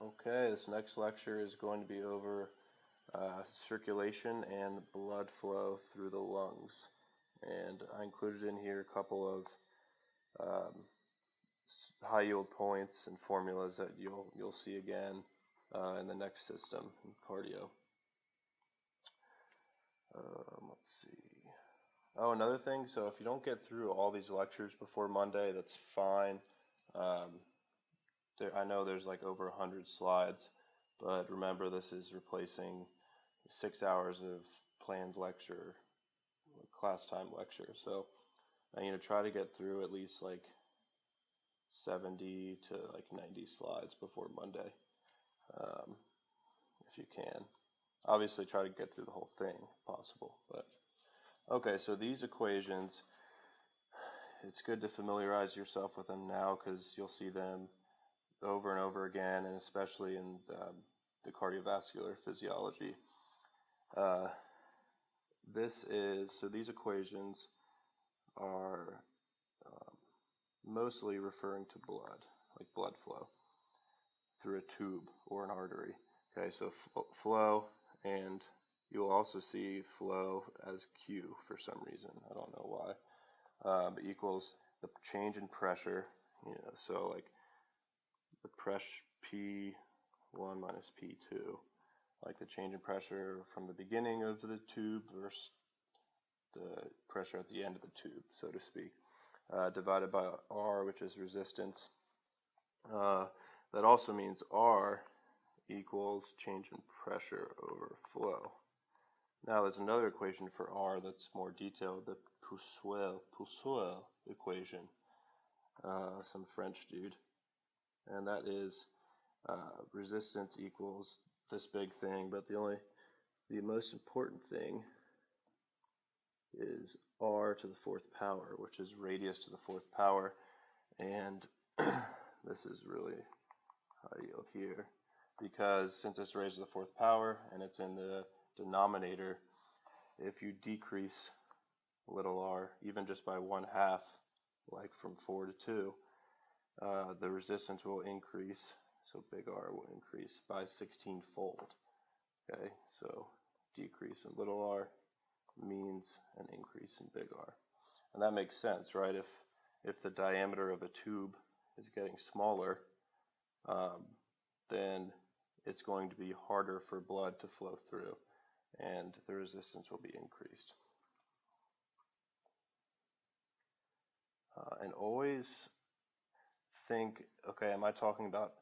Okay, this next lecture is going to be over circulation and blood flow through the lungs. And I included in here a couple of high yield points and formulas that you'll see again in the next system in cardio. Let's see. Oh, another thing, so if you don't get through all these lectures before Monday, that's fine. I know there's like over 100 slides, but remember this is replacing 6 hours of planned lecture, class time lecture. So I'm going to try to get through at least like 70 to like 90 slides before Monday, if you can. Obviously try to get through the whole thing if possible. But okay, so these equations, it's good to familiarize yourself with them now because you'll see them over and over again, and especially in the cardiovascular physiology. These equations are mostly referring to blood, like blood flow through a tube or an artery. Okay, so flow, and you'll also see flow as Q for some reason. I don't know why. But equals the change in pressure. So like the pressure P1 minus P2, like the change in pressure from the beginning of the tube versus the pressure at the end of the tube, so to speak, divided by R, which is resistance. That also means R equals change in pressure over flow. Now there's another equation for R that's more detailed, the Poiseuille equation, some French dude. And that is resistance equals this big thing, but the most important thing is R to the fourth power, which is radius to the fourth power, and this is really high yield here, because since it's raised to the fourth power and it's in the denominator, if you decrease little r, even just by 1/2, like from 4 to 2, the resistance will increase, so big R will increase by 16-fold. Okay, so decrease in little r means an increase in big R. And that makes sense, right? If the diameter of a tube is getting smaller, then it's going to be harder for blood to flow through, and the resistance will be increased. And always think, okay, am I talking about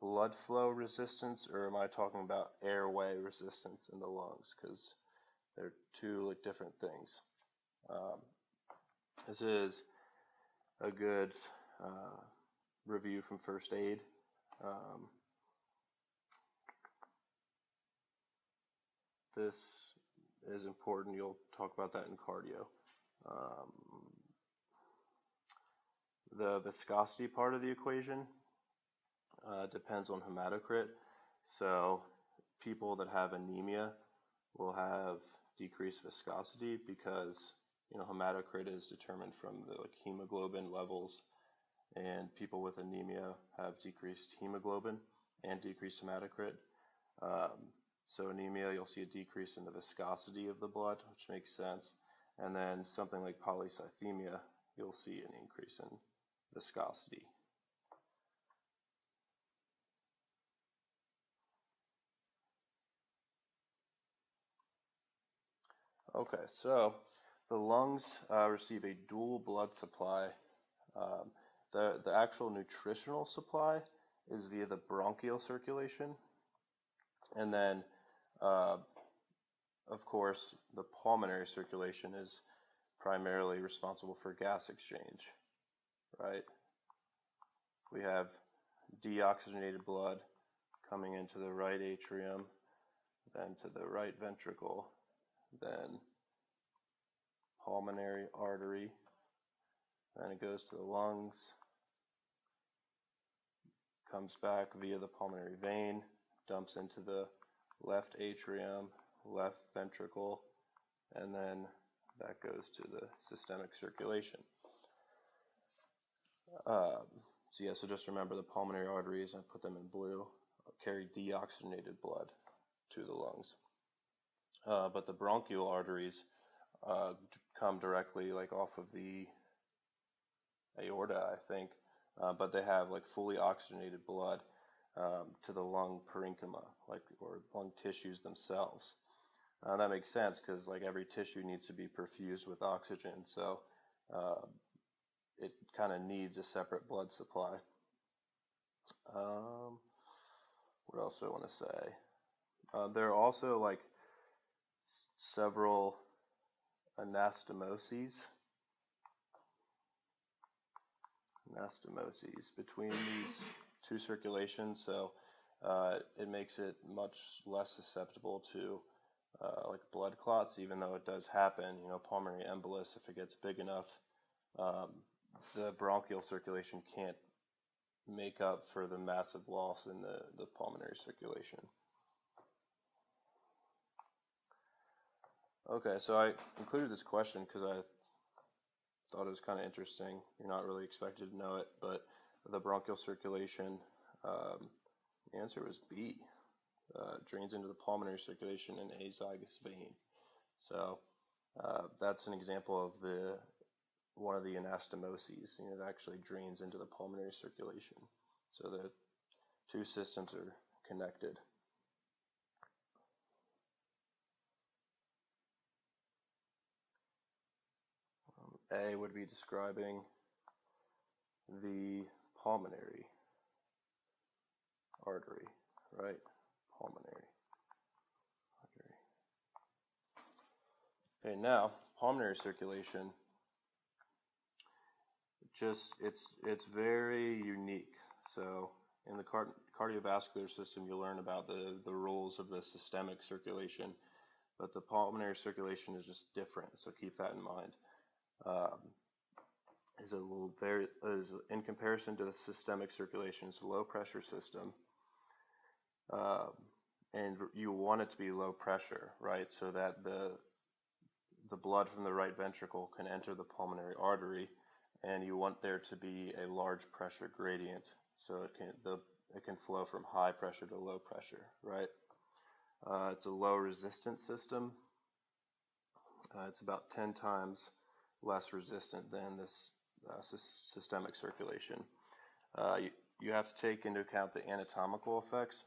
blood flow resistance or am I talking about airway resistance in the lungs? Because they're two different things. This is a good review from first aid. This is important. You'll talk about that in cardio. The viscosity part of the equation depends on hematocrit. So people that have anemia will have decreased viscosity because hematocrit is determined from the hemoglobin levels, and people with anemia have decreased hemoglobin and decreased hematocrit. So anemia, you'll see a decrease in the viscosity of the blood, which makes sense. And then something like polycythemia, you'll see an increase in viscosity. Okay, so the lungs receive a dual blood supply. The actual nutritional supply is via the bronchial circulation, and then of course the pulmonary circulation is primarily responsible for gas exchange, right? We have deoxygenated blood coming into the right atrium, then to the right ventricle, then pulmonary artery, then it goes to the lungs, comes back via the pulmonary vein, dumps into the left atrium, left ventricle, and then that goes to the systemic circulation. So just remember the pulmonary arteries, I put them in blue, carry deoxygenated blood to the lungs. But the bronchial arteries come directly like off of the aorta, I think, but they have like fully oxygenated blood to the lung parenchyma, like or lung tissues themselves. That makes sense because like every tissue needs to be perfused with oxygen, so it kind of needs a separate blood supply. What else do I want to say? There are also like several anastomoses between these two circulations, so it makes it much less susceptible to like blood clots, even though it does happen. You know, pulmonary embolus, if it gets big enough, the bronchial circulation can't make up for the massive loss in the pulmonary circulation. Okay, so I included this question because I thought it was kind of interesting. You're not really expected to know it, but the bronchial circulation, the answer was B. Drains into the pulmonary circulation in a azygous vein. So that's an example of one of the anastomoses. You know, it actually drains into the pulmonary circulation. So the two systems are connected. A would be describing the pulmonary artery, right? Pulmonary artery. Okay, now pulmonary circulation. It's very unique. So in the cardiovascular system, you'll learn about the rules of the systemic circulation, but the pulmonary circulation is just different. So keep that in mind. In comparison to the systemic circulation, it's a low pressure system, and you want it to be low pressure, right? So that the blood from the right ventricle can enter the pulmonary artery, and you want there to be a large pressure gradient, so it can flow from high pressure to low pressure, right? It's a low resistance system. It's about 10 times less resistant than this systemic circulation. You have to take into account the anatomical effects.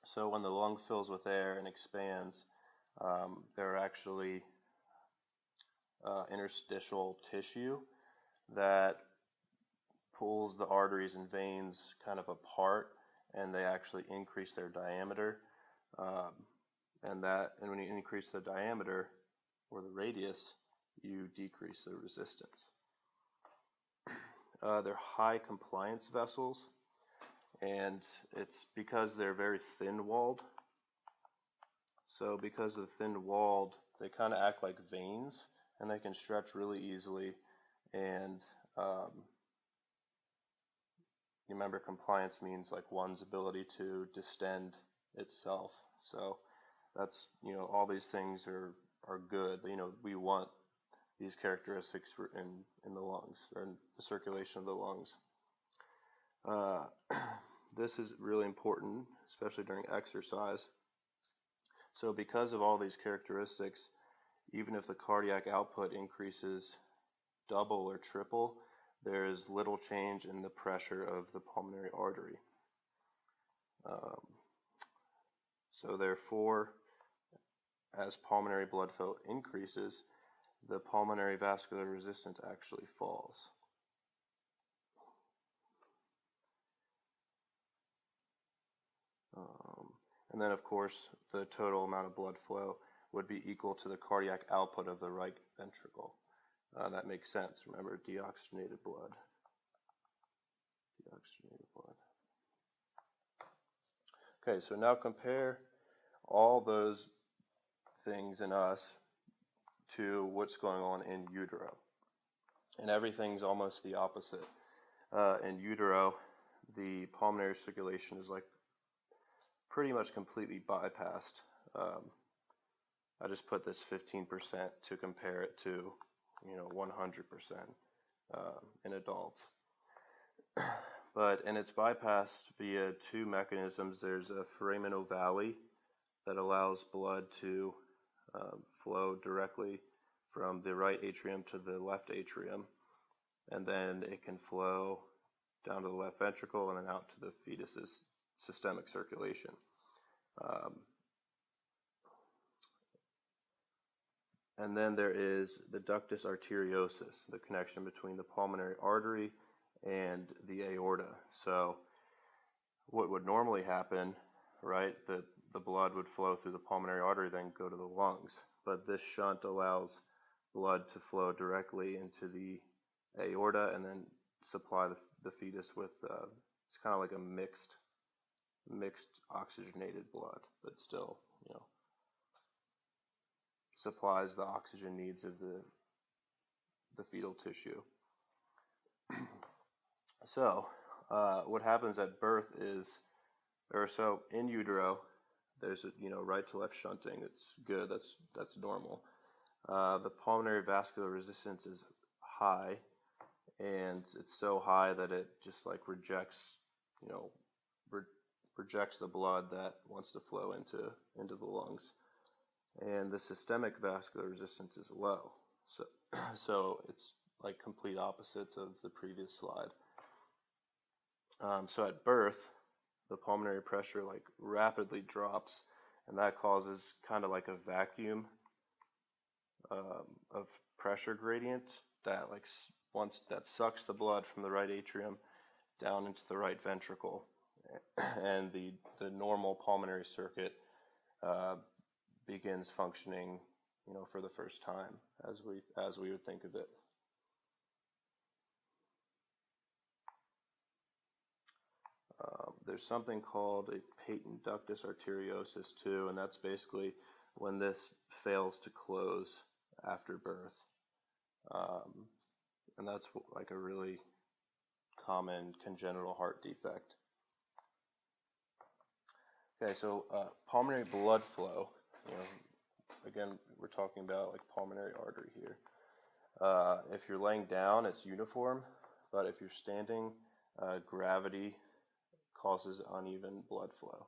So when the lung fills with air and expands, there are actually interstitial tissue that pulls the arteries and veins kind of apart, and they actually increase their diameter. And when you increase the diameter or the radius, you decrease the resistance. They're high compliance vessels, and it's because they're very thin-walled. So because of thin-walled, they kind of act like veins, and they can stretch really easily. And you remember, compliance means like one's ability to distend itself. So that's, you know, all these things are good. You know, we want these characteristics in the lungs, or in the circulation of the lungs. This is really important, especially during exercise. So because of all these characteristics, even if the cardiac output increases double or triple, there is little change in the pressure of the pulmonary artery. So therefore, as pulmonary blood flow increases, the pulmonary vascular resistance actually falls. And then, of course, the total amount of blood flow would be equal to the cardiac output of the right ventricle. That makes sense. Remember, deoxygenated blood. Deoxygenated blood. Okay, so now compare all those things in us to what's going on in utero. And everything's almost the opposite. In utero, the pulmonary circulation is like pretty much completely bypassed. I just put this 15% to compare it to, you know, 100% in adults. and it's bypassed via two mechanisms. There's a foraminal valley that allows blood to flow directly from the right atrium to the left atrium, and then it can flow down to the left ventricle and then out to the fetus's systemic circulation. And then there is the ductus arteriosus, the connection between the pulmonary artery and the aorta. So what would normally happen, right, the blood would flow through the pulmonary artery, then go to the lungs. But this shunt allows blood to flow directly into the aorta and then supply the fetus with, it's kind of like a mixed oxygenated blood, but still, supplies the oxygen needs of the fetal tissue. So what happens at birth is, so in utero, there's a right to left shunting. It's good. That's normal. The pulmonary vascular resistance is high, and it's so high that it just like rejects the blood that wants to flow into the lungs. And the systemic vascular resistance is low. So it's like complete opposites of the previous slide. So at birth, the pulmonary pressure like rapidly drops, and that causes kind of like a vacuum of pressure gradient that that sucks the blood from the right atrium down into the right ventricle, and the normal pulmonary circuit begins functioning, for the first time as we would think of it. There's something called a patent ductus arteriosus too, and that's basically when this fails to close after birth, and that's like a really common congenital heart defect. Okay, so pulmonary blood flow. Again, we're talking about like pulmonary artery here. If you're laying down, it's uniform, but if you're standing, gravity causes uneven blood flow.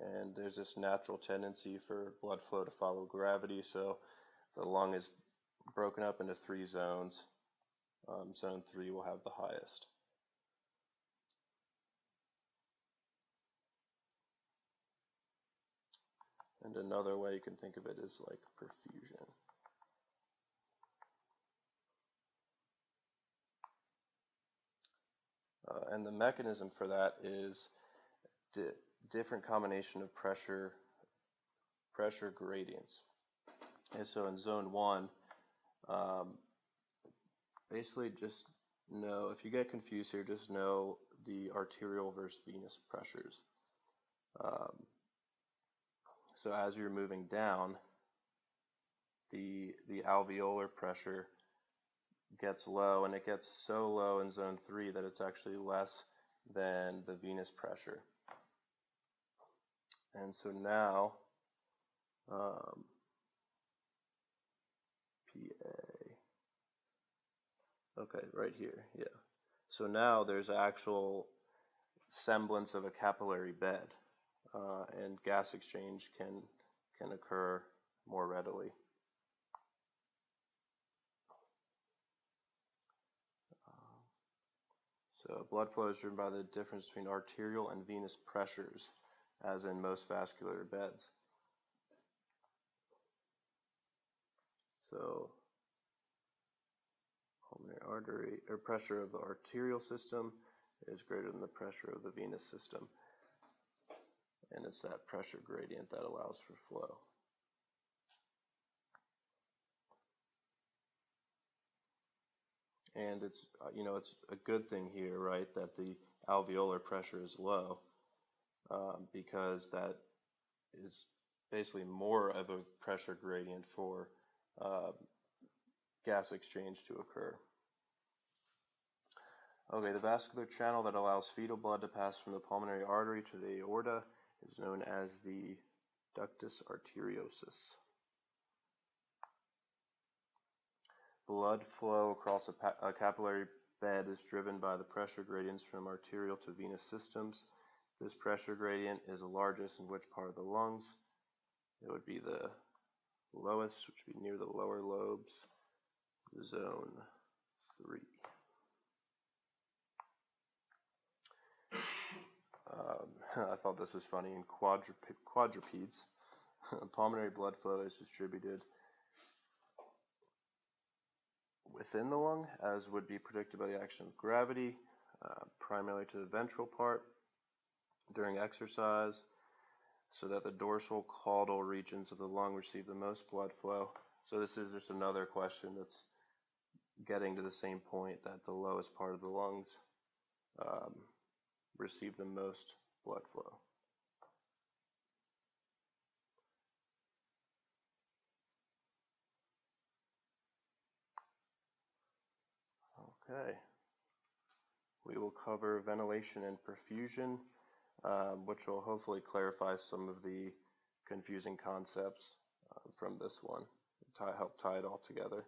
And there's this natural tendency for blood flow to follow gravity, so the lung is broken up into 3 zones. Zone 3 will have the highest. And another way you can think of it is like perfusion. And the mechanism for that is different combination of pressure gradients. And so in zone 1, basically just know, if you get confused here, just know the arterial versus venous pressures. So as you're moving down, the alveolar pressure gets low, and it gets so low in zone 3 that it's actually less than the venous pressure. And so now, PA. Okay, right here, yeah. So now there's actual semblance of a capillary bed, and gas exchange can occur more readily. So blood flow is driven by the difference between arterial and venous pressures, as in most vascular beds. So pulmonary artery, or pressure of the arterial system is greater than the pressure of the venous system. And it's that pressure gradient that allows for flow. And it's a good thing here, right, that the alveolar pressure is low, because that is basically more of a pressure gradient for gas exchange to occur. Okay, the vascular channel that allows fetal blood to pass from the pulmonary artery to the aorta is known as the ductus arteriosus. blood flow across a capillary bed is driven by the pressure gradients from arterial to venous systems. This pressure gradient is the largest in which part of the lungs? It would be the lowest, which would be near the lower lobes, zone 3. I thought this was funny. In quadrupeds, pulmonary blood flow is distributed within the lung, as would be predicted by the action of gravity, primarily to the ventral part during exercise, so that the dorsal caudal regions of the lung receive the most blood flow. So this is just another question that's getting to the same point, that the lowest part of the lungs receive the most blood flow. Okay. We will cover ventilation and perfusion, which will hopefully clarify some of the confusing concepts from this one, help tie it all together.